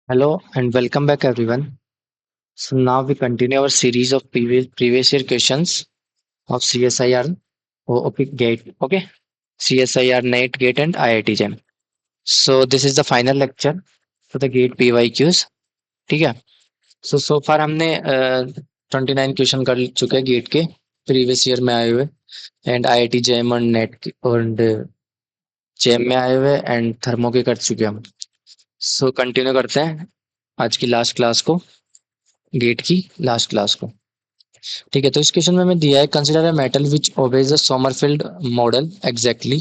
Hello and welcome back everyone. So now we continue our series of previous year questions of CSIR OPIC GATE. Okay, CSIR NET GATE and IIT JAM. So this is the final lecture for the GATE PYQs. ठीक है. So far हमने 29 question कर चुके हैं gate के previous year में आए हुए एंड IIT JAM और नेट और JAM में आए हुए एंड थर्मो के कर चुके हैं हम. सो कंटिन्यू करते हैं आज की लास्ट क्लास को, गेट की लास्ट क्लास को. ठीक है, तो इस क्वेश्चन में हमें दिया है consider a metal which obeys the Sommerfeld model exactly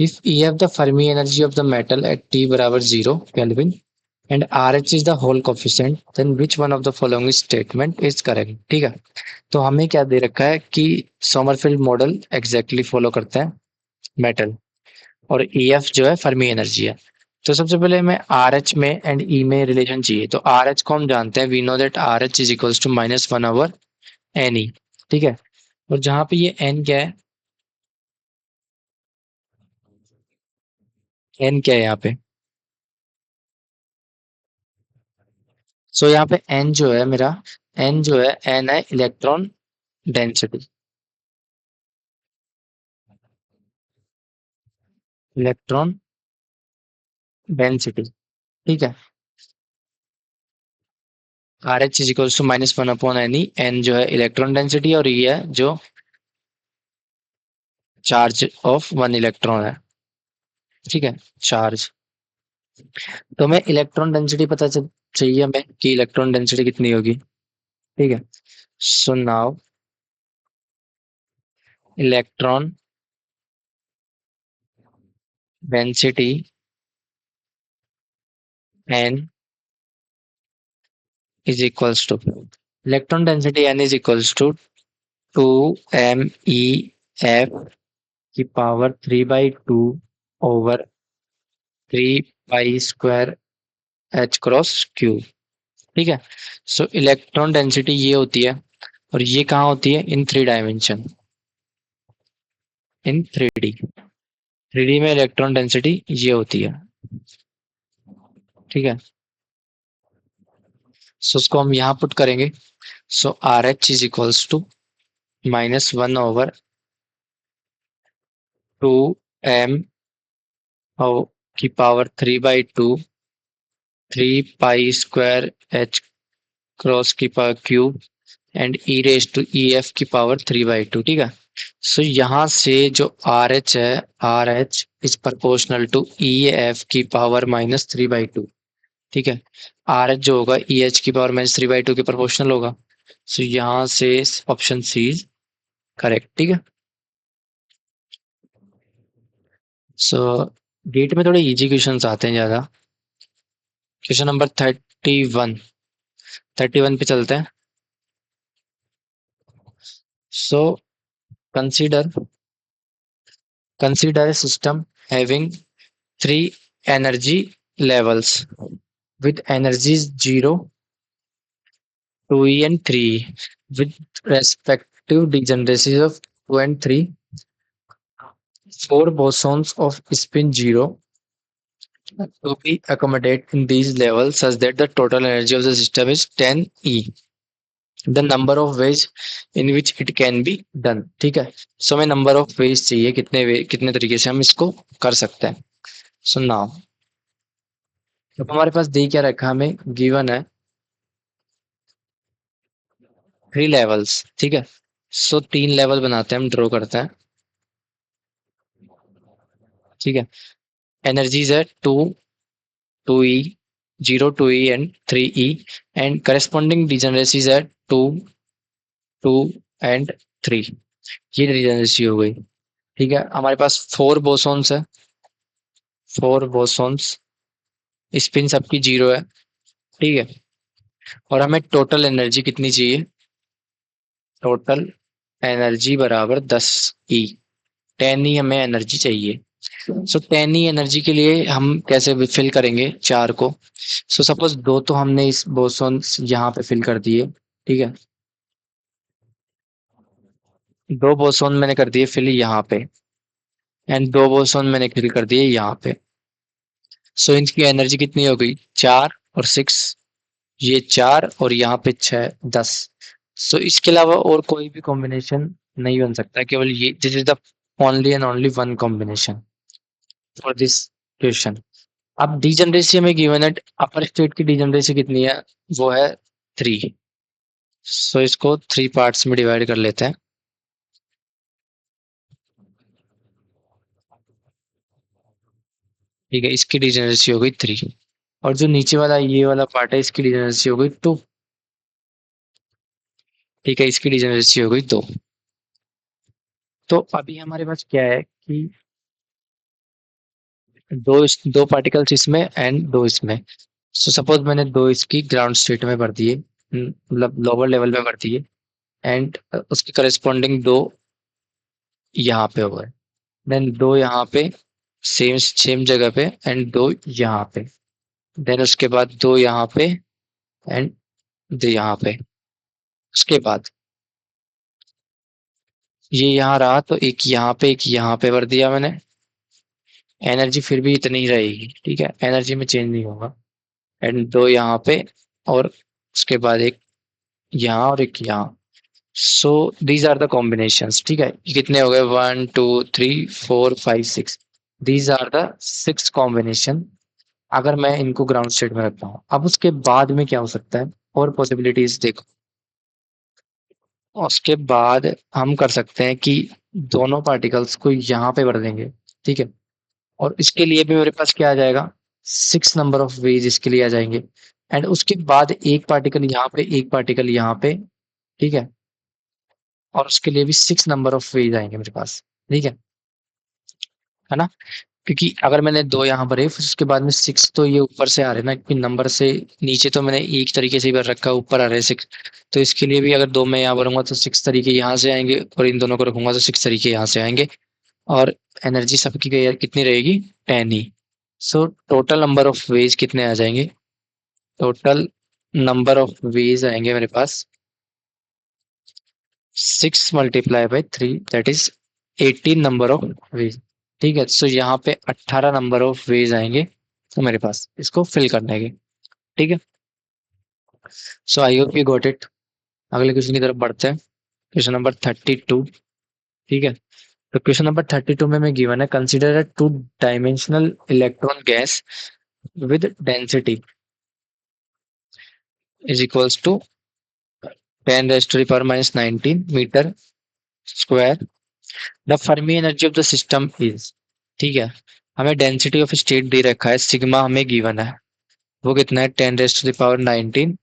if E have the Fermi energy of the metal at T बराबर 0 kelvin and R H is the Hall coefficient then which one of the following statement is correct. ठीक है, तो हमें क्या दे रखा है कि Sommerfeld model exactly follow करता है मेटल और ई एफ जो है फर्मी एनर्जी है. तो सबसे पहले हमें आर एच में एंड ई में रिलेशन चाहिए. तो आर एच को हम जानते हैं, we know that R H is equals to -1/n e. ठीक है, और जहां पे ये एन क्या है, एन क्या है यहाँ पे. सो यहाँ पे एन जो है मेरा, एन जो है एन है इलेक्ट्रॉन डेंसिटी. Electron density. ठीक है, R H is equals to -1/n e. N जो है इलेक्ट्रॉन डेंसिटी और ये है जो चार्ज ऑफ वन इलेक्ट्रॉन है. ठीक है, चार्ज. तो हमें इलेक्ट्रॉन डेंसिटी चाहिए हमें कि इलेक्ट्रॉन डेंसिटी कितनी होगी. ठीक है, so now electron density n is equals to electron density n is equals to 2 MEF की power 3/2 over 3 pi square H cross Q. ठीक है, सो इलेक्ट्रॉन डेंसिटी ये होती है और ये कहाँ होती है, इन 3 डायमेंशन, इन 3D. 3D में इलेक्ट्रॉन डेंसिटी ये होती है. ठीक है, सो उसको हम यहाँ पुट करेंगे. So R H is equals to -1/2 M की power 3/2 3 pi square H cross की power cube and E raise to E F की पावर 3/2. ठीक है, सो यहाँ से जो आर एच है, R H is proportional to E F की पावर -3/2. ठीक है, आर एच जो होगा ई एच की पावर -3/2 के प्रोपोर्शनल होगा. सो यहाँ से ऑप्शन सी इज करेक्ट. ठीक है, सो गेट में थोड़े इजी क्वेश्चंस आते हैं ज्यादा. क्वेश्चन नंबर 31 पे चलते हैं. So consider consider a system having three energy levels with energies 0, 2e and 3e with respective degeneracies of 2 and 3, four bosons of spin 0 to be accommodated in these levels such that the total energy of the system is 10e. The number of ways in which it can be done. ठीक है, सो हमें number of veg चाहिए, कितने तरीके से हम इसको कर सकते हैं. सो नाउ अब हमारे पास दे क्या रखा, हमें गिवन है 3 लेवल्स. ठीक है, सो 3 लेवल बनाते हैं, हम ड्रॉ करते हैं. ठीक है, एनर्जीज है 2 2e 0 2e and 3e and corresponding डिजेनरेसीज है 2 2 एंड 3. ये डिजेनरेसी हो गई. ठीक है, हमारे पास 4 बोसॉन्स है, 4 बोसॉन्स, स्पिन सबकी 0 है. ठीक है, और हमें टोटल एनर्जी कितनी चाहिए, टोटल एनर्जी बराबर 10e. 10e हमें एनर्जी चाहिए. सो 10e एनर्जी के लिए हम कैसे फिल करेंगे चार को. सो सपोज दो तो हमने इस बोसोन यहाँ पे फिल कर दिए. ठीक है, 2 बोसोन मैंने कर दिए फिल यहाँ पे एंड 2 बोसोन मैंने फिल कर दिए यहाँ पे. सो इनकी एनर्जी कितनी हो गई, 4 और 6, ये 4 और यहाँ पे 6, 10। सो इसके अलावा और कोई भी कॉम्बिनेशन नहीं बन सकता, केवल ये, this is the only and only one combination for this question. अब डीजनरेसी हमें गिवन है, अपर स्टेट की डीजनरेसी कितनी है, वो है 3। सो इसको 3 पार्ट्स में डिवाइड कर लेते हैं। ठीक है, इसकी डीजनरेसी हो गई 3, और जो नीचे वाला ये वाला पार्ट है इसकी डीजनरेसी हो गई 2। ठीक है, इसकी डीजनरेसी हो गई 2। तो अभी हमारे पास क्या है कि दो पार्टिकल्स इसमें एंड दो इसमें। सो सपोज मैंने दो इसकी ग्राउंड स्टेट में भर दिए, मतलब लोअर लेवल में भर दिए, एंड उसके करस्पॉन्डिंग दो यहाँ पे हो गए, देन दो यहाँ पे सेम सेम जगह पे, एंड दो यहाँ पे, देन उसके बाद दो यहाँ पे, एंड दो यहाँ पे। उसके बाद ये यहाँ रहा, तो एक यहाँ पे भर दिया मैंने। एनर्जी फिर भी इतनी ही रहेगी, ठीक है, एनर्जी में चेंज नहीं होगा। एंड दो यहाँ पे, और उसके बाद एक यहाँ और एक यहाँ। So these are the combinations. ठीक है, ये कितने हो गए, 1 2 3 4 5 6। दीज आर द 6 कॉम्बिनेशन, अगर मैं इनको ग्राउंड स्टेट में रखता हूँ। अब उसके बाद में क्या हो सकता है, और पॉसिबिलिटीज देखो। उसके बाद हम कर सकते हैं कि दोनों पार्टिकल्स को यहाँ पे भर देंगे। ठीक है, और इसके लिए भी मेरे पास क्या आ जाएगा, 6 नंबर ऑफ वेज इसके लिए आ जाएंगे। एंड उसके बाद एक पार्टिकल यहाँ पे, एक पार्टिकल यहाँ पे। ठीक है, और उसके लिए भी 6 नंबर ऑफ वेज आएंगे मेरे पास। ठीक है ना, क्योंकि अगर मैंने दो यहाँ भरे फिर उसके बाद में 6, तो ये ऊपर से आ रहे हैं ना, क्योंकि नंबर से नीचे तो मैंने एक तरीके से ही भर रखा है, ऊपर आ रहे हैं 6। तो इसके लिए भी अगर दो मैं यहाँ भरूंगा तो 6 तरीके यहाँ से आएंगे, और इन दोनों को रखूंगा तो 6 तरीके यहाँ से आएंगे। और एनर्जी सबकी कितनी रहेगी, 10 ही। So total number of ways कितने आ जाएंगे, टोटल नंबर ऑफ वेज आएंगे मेरे पास 6 × 3 that is 18 number of ways. ठीक है, सो यहाँ पे 18 नंबर ऑफ वेज आएंगे तो मेरे पास इसको फिल करने के। ठीक है, so I hope you got it. अगले क्वेश्चन की तरफ बढ़ते हैं, क्वेश्चन नंबर 32। ठीक है, तो क्वेश्चन नंबर 32 में गिवन है, consider a two dimensional electron gas with density is equals to 10⁻⁻19 metre square. The Fermi energy of the system is. ठीक है, हमें डेंसिटी ऑफ स्टेट दे रखा है, सिग्मा हमें गिवन है, वो कितना है, 10⁻19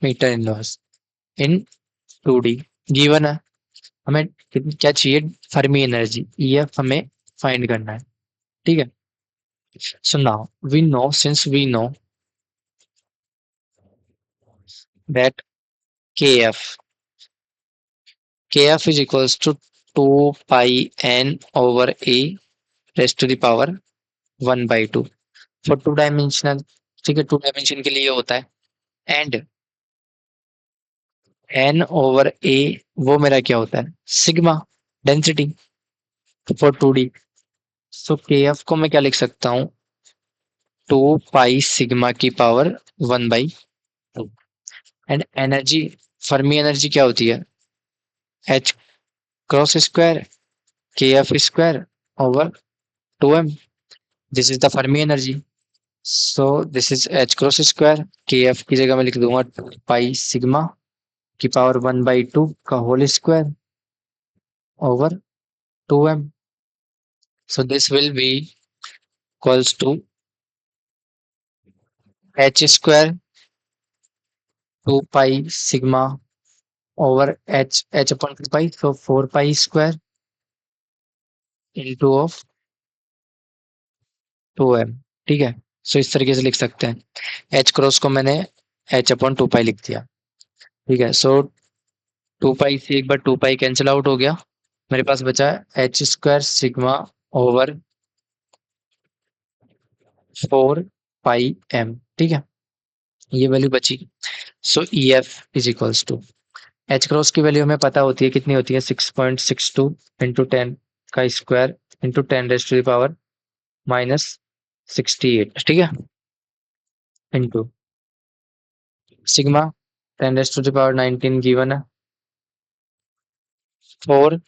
मीटर इनवर्स इन 2D गिवन है। हमें क्या चाहिए, फर्मी एनर्जी, EF हमें फाइंड करना है। ठीक है, so now we know, since we know that KF KF is equals to 2 pi n over A raised to the power 1/2 for two dimensional. ठीक है, टू डायमेंशन के लिए होता है। एंड n ओवर A वो मेरा क्या होता है, sigma density for 2D। So KF को मैं क्या लिख सकता हूँ, 2 पाई सिग्मा की power 1/2। And energy, Fermi energy क्या होती है, H cross square KF square over 2m। This is the Fermi energy. So this is H cross square, KF की जगह मैं लिख दूंगा 2 पाई सिग्मा की पावर 1/2 का whole square over 2m। So this will be equals to h square 2 pi sigma over h upon 2 pi, so 4 pi square into of 2m। ठीक है, सो इस तरीके से लिख सकते हैं, h क्रॉस को मैंने h अपॉन 2 पाई लिख दिया। ठीक है, सो 2 पाई से एक बार 2 पाई कैंसिल आउट हो गया, मेरे पास बचा h square sigma over 4 pi m। ठीक है, ये वैल्यू बची। So EF is equals to, h cross की वैल्यू हमें पता होती है, कितनी होती है, 6.62 इंटू 10 का स्क्वायर इंटू 10⁻⁻−68। ठीक है, इंटू सिग्मा 10⁻19 गिवन है। 4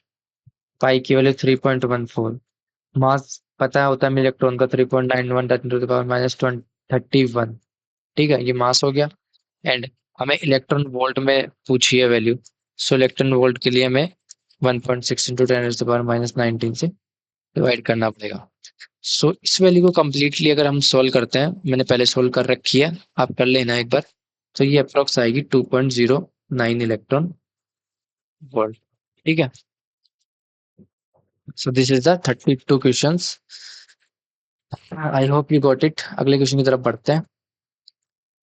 पाई की वैल्यू 3.14। मास पता होता है इलेक्ट्रॉन का 3.91 10⁻31। ठीक है, ये मास हो गया। एंड हमें इलेक्ट्रॉन वोल्ट में पूछी है वैल्यू। सो इलेक्ट्रॉन वोल्ट के लिए हमें 1.6 इंटू 10⁻19 से डिवाइड करना पड़ेगा। सो इस वैल्यू को कम्प्लीटली अगर हम सोल्व करते हैं, मैंने पहले सोल्व कर रखी है, आप कर लेना एक बार। तो ये अप्रोक्स आएगी 2.09 इलेक्ट्रॉन वोल्ट। ठीक है, so this is the 32 questions. I hope you got it. अगले क्वेश्चन की तरफ बढ़ते हैं।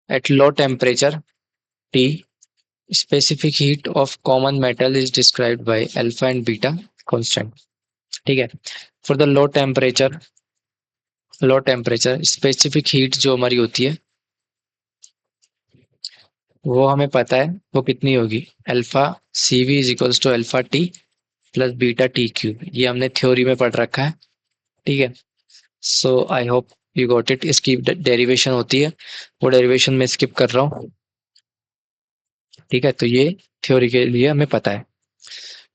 At low temperature T, specific heat of common metal is described by alpha and beta constant। ठीक है, for the low temperature specific heat जो हमारी होती है वो हमें पता है वो कितनी होगी। Alpha C V is equals to alpha T plus beta T cube, ये हमने थ्योरी में पढ़ रखा है। ठीक है, so I hope you got it. इसकी डेरिवेशन होती है, वो डेरिवेशन में स्किप कर रहा हूँ। ठीक है, तो ये थ्योरी के लिए हमें पता है।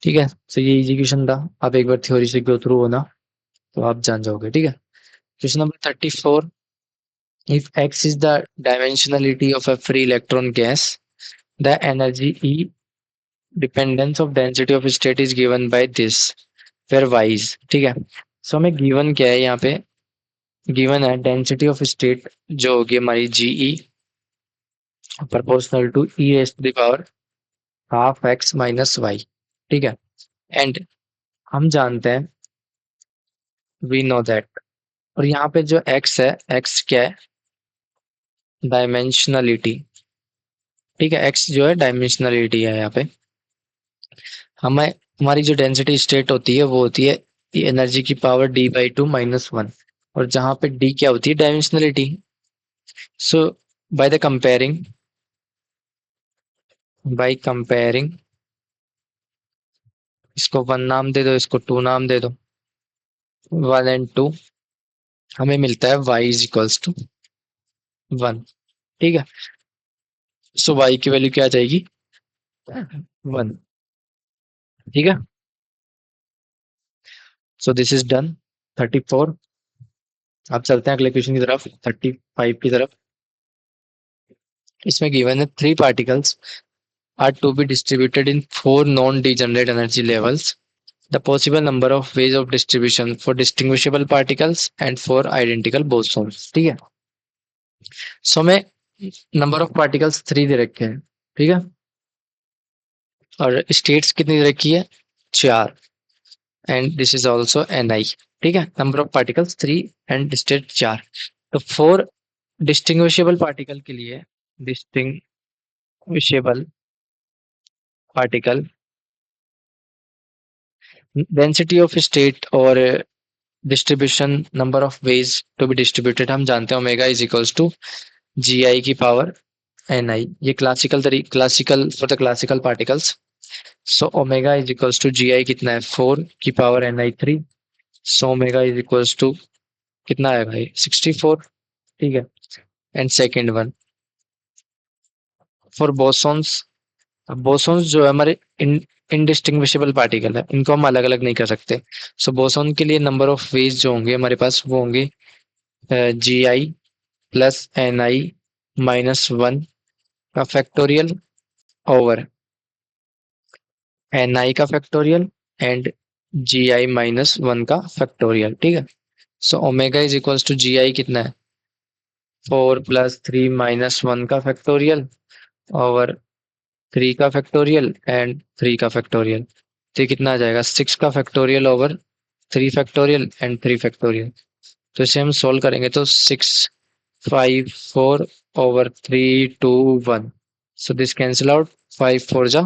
ठीक है, तो ये इजी क्वेश्चन था। आप एक बार थ्योरी से गो थ्रू होना तो आप जान जाओगे। ठीक है, question number 34। If x is the dimensionality of a free electron gas, the energy E dependence of density of state is given by this, where y is। ठीक है, सो हमें गिवन क्या है यहाँ पे, गिवन है डेंसिटी ऑफ स्टेट जो होगी हमारी g E proportional to E raise to the power half x minus y. ठीक है, एंड हम जानते हैं वी नो दैट, और यहाँ पे जो x है, x क्या है, डायमेंशनलिटी। ठीक है, x जो है डायमेंशनलिटी है यहाँ पे। हमें हमारी जो डेंसिटी स्टेट होती है वो होती है एनर्जी की पावर d/2 - 1, और जहाँ पे d क्या होती है, dimensionality. So by the comparing इसको 1 नाम दे दो, इसको 2 नाम दे दो, 1 एंड 2, हमें मिलता है y इज इक्वल्स टू 1। ठीक है, सो y की वैल्यू क्या आ जाएगी, 1। ठीक है, सो दिस इज डन 34। अब चलते हैं अगले क्वेश्चन की तरफ, 35 की तरफ। इसमें गिवन है 3 particles are to be distributed in 4 non-degenerate energy levels. The possible number of ways of distribution for distinguishable particles and for identical bosons। ठीक है, सो हमें नंबर ऑफ पार्टिकल्स 3 दे रखे हैं। ठीक है, और स्टेट्स कितनी दे रखी है, 4, and this is also N I. ठीक है, number of particles 3 and state 4। तो 4 डिस्टिंग्विशेबल पार्टिकल के लिए, distinguishable particle density of state और distribution number of ways to be distributed हम जानते हैं, omega is equals to G I की पावर एन आई। ये classical for the classical particles. So omega is equals to G I कितना है, 4 की power N I 3। So omega is equals to कितना है भाई, 64। ठीक है, and second one for bosons. अब बोसॉन्स जो है हमारे इनडिस्टिंग्विशेबल पार्टिकल है, इनको हम अलग अलग नहीं कर सकते। सो बोसॉन के लिए नंबर ऑफ वेज जो होंगे हमारे पास वो होंगे जी आई प्लस एन आई -1 का फैक्टोरियल ओवर एन आई का फैक्टोरियल एंड जी आई -1 का फैक्टोरियल। ठीक है, सो omega is equals to G I कितना है, 4 + 3 -1 का फैक्टोरियल ओवर 3 का फैक्टोरियल एंड 3 का फैक्टोरियल। तो ये कितना आ जाएगा, 6 का factorial over 3 factorial and 3 factorial. तो इसे हम सोल्व करेंगे तो 6 5 4 over 3 2 1। So this cancel out, 5 4 जा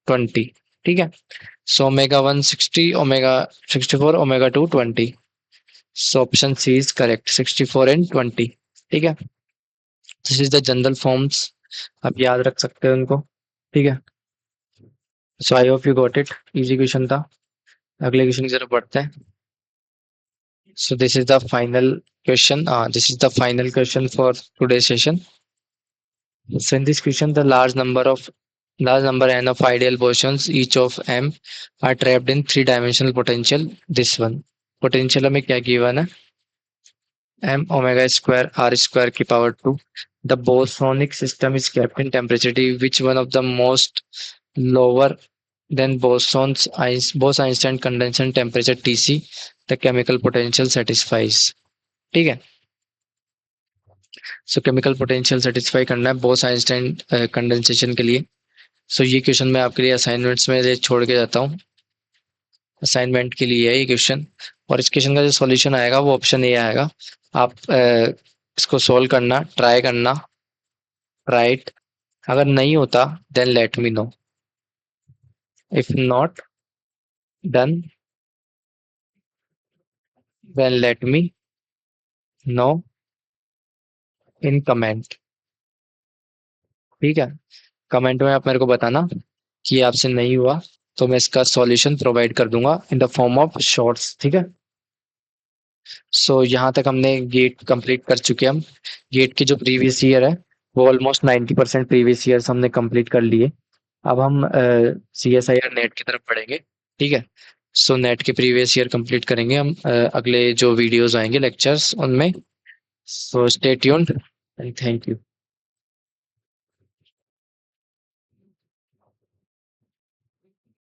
20। ठीक है, सो omega 1 60, omega 64, omega 2 20। So option C is correct, 64 and 20। ठीक है, this is the general forms, आप याद रख सकते हो उनको। ठीक है, so I hope you got it. Easy question था। अगले क्वेश्चन की तरफ बढ़ते हैं। So this is the final question. This is the final question for today's session. So in this question, the large number n of ideal portions, each of m, are trapped in three-dimensional potential. This one potential हमें क्या given है? M omega square r square की power 2. The bosonic system is kept in temperature T. Which one of the most lower than Bose-Einstein condensation temperature Tc the chemical potential satisfies? ठीक है. सो chemical potential satisfy करना है Bose Einstein condensation के लिए. सो ये question मैं आपके लिए असाइनमेंट्स में छोड़ के जाता हूँ. असाइनमेंट के लिए है ये क्वेश्चन. और इस क्वेश्चन का जो सॉल्यूशन आएगा वो ऑप्शन ए आएगा. आप इसको सोल्व करना, ट्राई करना, राइट. अगर नहीं होता then let me know. If not done then let me know in comment. ठीक है. कमेंट में आप मेरे को बताना कि आपसे नहीं हुआ तो मैं इसका सॉल्यूशन प्रोवाइड कर दूंगा in the form of shorts. ठीक है. सो यहाँ तक हमने गेट कंप्लीट कर चुके हैं. हम गेट के जो प्रीवियस ईयर है वो ऑलमोस्ट 90% प्रीवियस ईयर्स हमने कंप्लीट कर लिए. अब हम C S I R NET की तरफ बढ़ेंगे. ठीक है. सो नेट के प्रीवियस ईयर कंप्लीट करेंगे हम अगले जो वीडियोस आएंगे लेक्चर्स उनमें. So stay tuned and thank you.